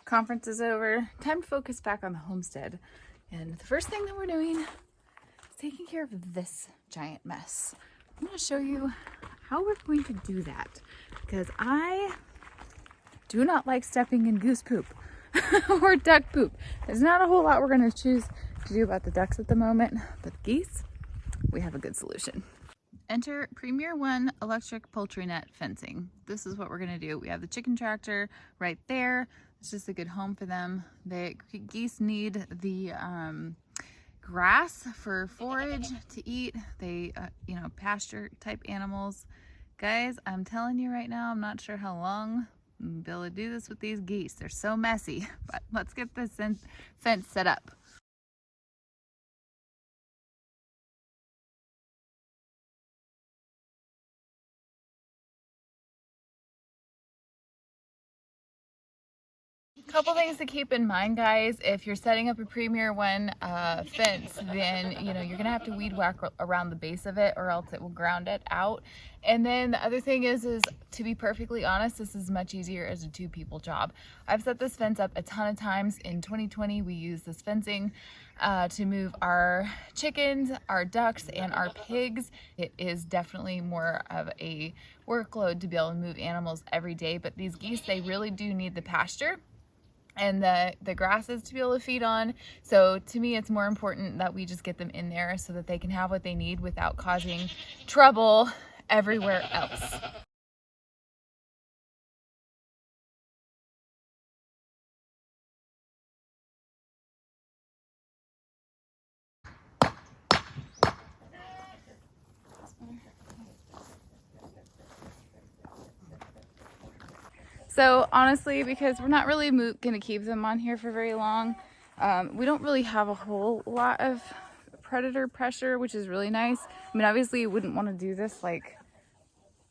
Conference is over. Time to focus back on the homestead. And the first thing that we're doing is taking care of this giant mess. I'm going to show you how we're going to do that because I do not like stepping in goose poop or duck poop. There's not a whole lot we're going to choose to do about the ducks at the moment, but the geese, we have a good solution. Enter Premier One electric poultry net fencing. This is what we're going to do. We have the chicken tractor right there. It's just a good home for them. The geese need the grass for forage to eat. They, pasture type animals. Guys, I'm telling you right now, I'm not sure how long I'm be able to do this with these geese. They're so messy, but let's get this fence set up. Couple things to keep in mind, guys. If you're setting up a Premier One fence, then you're gonna have to weed whack around the base of it, or else it will ground it out. And then the other thing is to be perfectly honest, this is much easier as a 2-people job. I've set this fence up a ton of times. In 2020, we used this fencing to move our chickens, our ducks, and our pigs. It is definitely more of a workload to be able to move animals every day, but these geese, they really do need the pasture and the grasses to be able to feed on. So to me, it's more important that we just get them in there so that they can have what they need without causing trouble everywhere else. So honestly, because we're not really gonna keep them on here for very long, we don't really have a whole lot of predator pressure, which is really nice. I mean, obviously you wouldn't want to do this like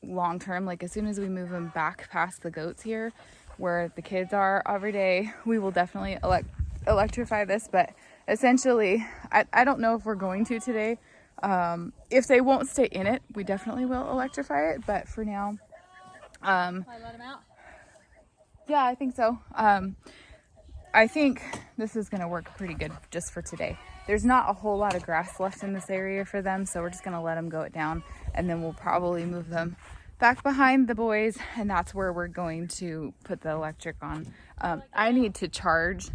long term. Like as soon as we move them back past the goats here where the kids are every day, we will definitely electrify this. But essentially, I don't know if we're going to today. If they won't stay in it, we definitely will electrify it. But for now, I let them out. Yeah, I think so. I think this is gonna work pretty good just for today. There's not a whole lot of grass left in this area for them, so we're just gonna let them go it down, and then we'll probably move them back behind the boys, and that's where we're going to put the electric on. I need to charge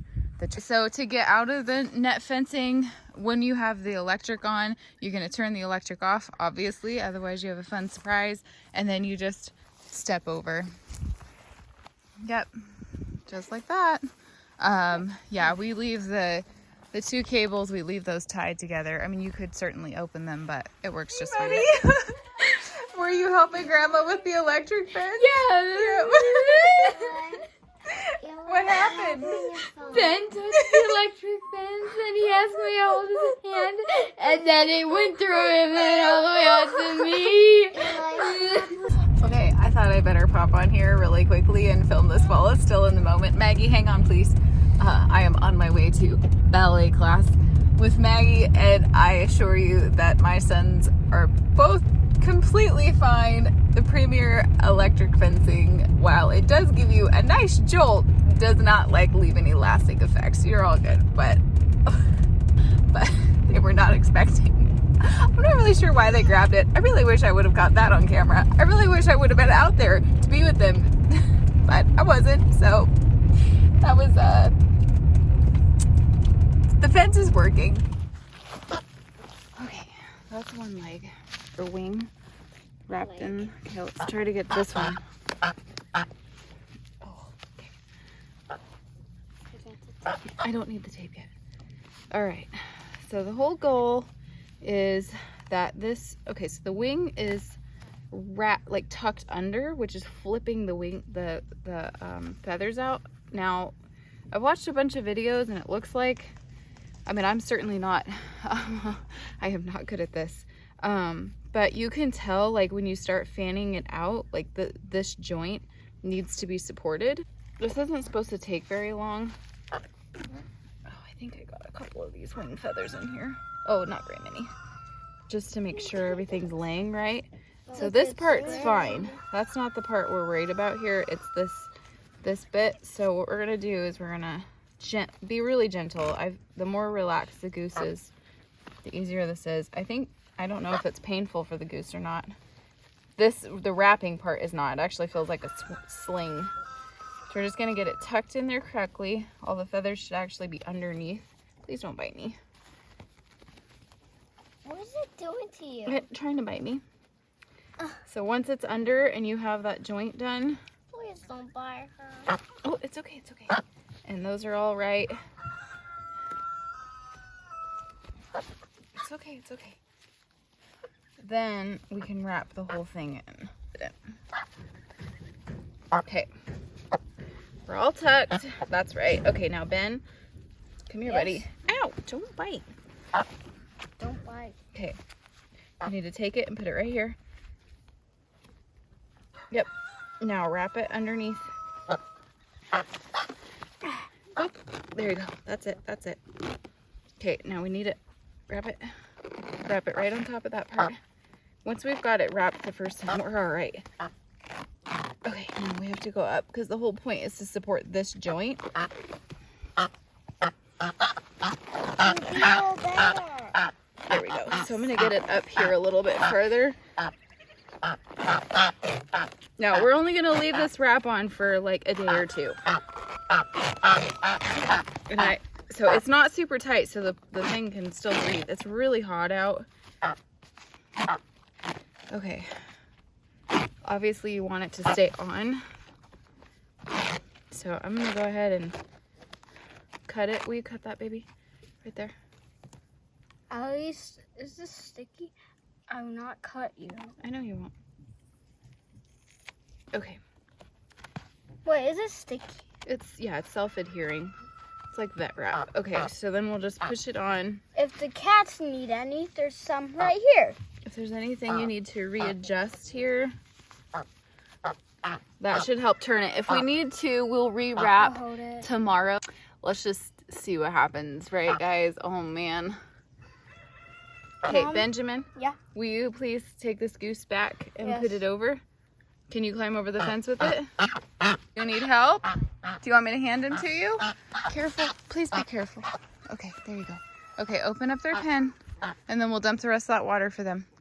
so to get out of the net fencing, when you have the electric on, you're gonna turn the electric off, obviously, otherwise you have a fun surprise, and then you just step over. Yep, just like that. Yeah, we leave the 2 cables, we leave those tied together. I mean, you could certainly open them, but it works just fine. Were you helping Grandma with the electric fence? Yeah. What happened? Ben touched the electric fence and he asked me to hold his hand, and then it went through him and all the way out to me. Okay, I thought I better pop on here really quickly and film this while it's still in the moment. Maggie, hang on please. I am on my way to ballet class with Maggie, and I assure you that my sons are both completely fine. The Premier electric fencing, while it does give you a nice jolt, does not leave any lasting effects. You're all good, but they were not expecting. I'm not really sure why they grabbed it. I really wish I would have got that on camera. I really wish I would have been out there to be with them, but I wasn't, so that was, the fence is working. Okay, that's one leg, or wing, wrapped in. Okay, let's try to get this one. Oh, okay. I don't need the tape yet. All right, so the whole goal is that so the wing is tucked under, which is flipping the wing, the feathers out. Now, I've watched a bunch of videos and it looks like, I mean, I'm certainly not, I am not good at this. But you can tell when you start fanning it out, this joint needs to be supported. This isn't supposed to take very long. Oh, I think I got a couple of these wing feathers in here. Oh, not very many. Just to make sure everything's laying right. So this part's fine. That's not the part we're worried about here. It's this bit. So what we're gonna do is we're gonna be really gentle. The more relaxed the goose is, the easier this is. I don't know if it's painful for the goose or not. The wrapping part is not. It actually feels like a sling. So we're just gonna get it tucked in there correctly. All the feathers should actually be underneath. Please don't bite me. What is it doing to you? It's trying to bite me. So once it's under and you have that joint done. Please don't bite her. Oh, it's okay, it's okay. And those are all right. It's okay, it's okay. Then we can wrap the whole thing in. Okay. We're all tucked. That's right. Okay, now Ben, come here, buddy. Ow, don't bite. Don't bite. Okay. You need to take it and put it right here. Yep. Now wrap it underneath. Oh, there you go. That's it. That's it. Okay, now we need it. Wrap it right on top of that part. Once we've got it wrapped the first time, we're all right. Okay, now we have to go up because the whole point is to support this joint. There we go. So I'm going to get it up here a little bit further. Now, we're only going to leave this wrap on for like a day or two. So it's not super tight, so the thing can still breathe. It's really hot out. Okay. Obviously, you want it to stay on. So I'm going to go ahead and cut it. Will you cut that, baby? Right there. At least, is this sticky? I will not cut you. I know you won't. Okay. Wait, is it sticky? It's self-adhering. It's like vet wrap. Okay, so then we'll just push it on. If the cats need any, there's some right here. If there's anything you need to readjust here, that should help turn it. If we need to, we'll rewrap tomorrow. Let's just see what happens, right, guys? Oh, man. Okay, Benjamin. Yeah? Will you please take this goose back and put it over? Can you climb over the fence with it? You need help? Do you want me to hand him to you? Careful. Please be careful. Okay, there you go. Okay, open up their pen, and then we'll dump the rest of that water for them.